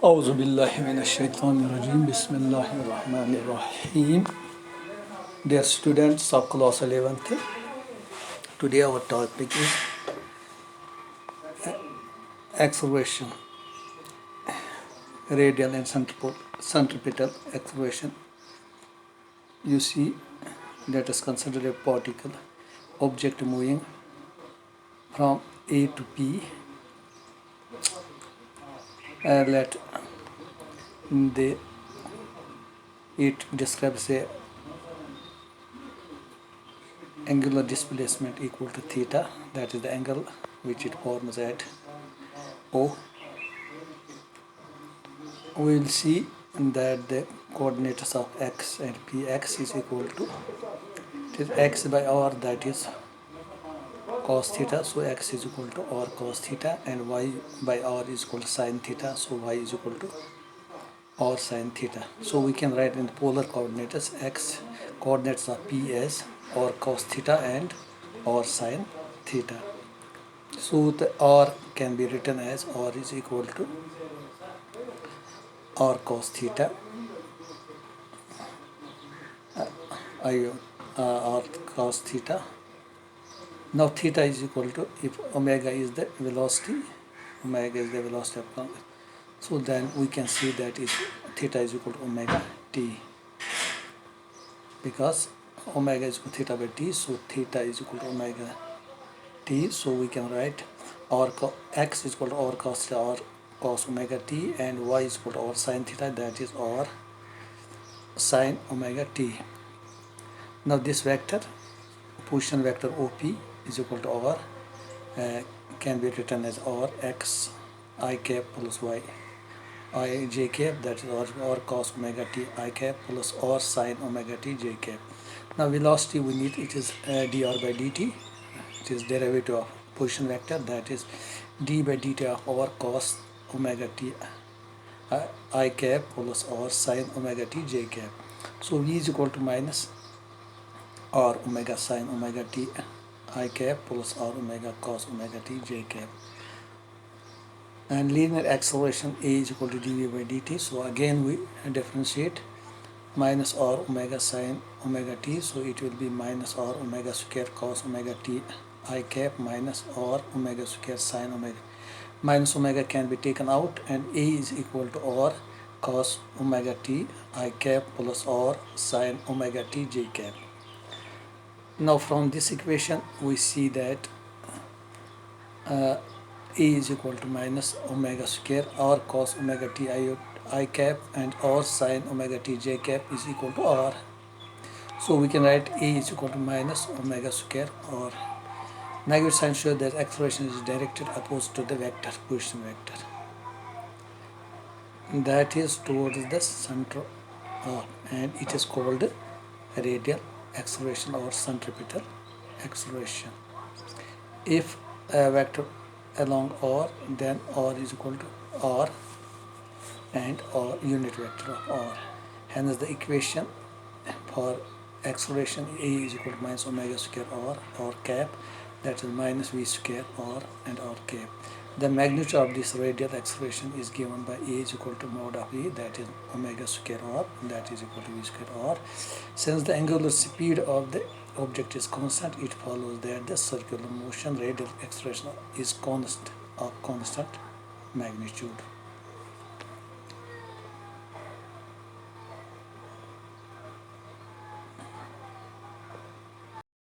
Auzu billahi mineşşeytanirracim. Bismillahirrahmanirrahim. Dear students of class 11th, today our topic is acceleration, radial and centripetal acceleration. You see, let us consider a particle object moving from A to P. Let it describes a angular displacement equal to theta, that is the angle which it forms at O. We will see that the coordinates of x and px is equal to, it is x by r, that is cos theta, so x is equal to r cos theta, and y by r is equal to sin theta, so y is equal to r sin theta. So we can write in the polar coordinates x coordinates of p as r cos theta and r sin theta. So the r can be written as r is equal to r cos theta, r cos theta. Now theta is equal to, if omega is the velocity, of, so then we can see that is theta is equal to omega t, because omega is equal to theta by t, so theta is equal to omega t. So we can write x is equal to r cos theta, r cos omega t, and y is equal to r sin theta, that is r sin omega t. Now this vector, position vector OP is equal to r, can be written as r x I cap plus y I j cap, that is r cos omega t I cap plus r sin omega t j cap. Now velocity we need, it is dr by dt, it is derivative of position vector, that is d by dt of r cos omega t I cap plus r sin omega t j cap. So v is equal to minus r omega sin omega t I cap plus r omega cos omega t j cap. And linear acceleration A is equal to dv by dt. So again we differentiate minus r omega sin omega t, so it will be minus r omega square cos omega t I cap minus r omega square sin omega. Minus omega can be taken out, and A is equal to r cos omega t I cap plus r sin omega t j cap. Now from this equation we see that A is equal to minus omega square r cos omega t I cap and r sin omega t j cap is equal to r. So we can write A is equal to minus omega square r. Negative sign shows that acceleration is directed opposite to the vector, position vector, that is towards the center of, and it is called radial acceleration or centripetal acceleration. If a vector along r, then r is equal to r and r unit vector of r. Hence the equation for acceleration A is equal to minus omega square r cap, that is minus v square r and r cap. The magnitude of this radial acceleration is given by A is equal to mod of A, that is omega square r, that is equal to v square r. Since the angular speed of the object is constant, it follows that the circular motion radial acceleration is constant magnitude.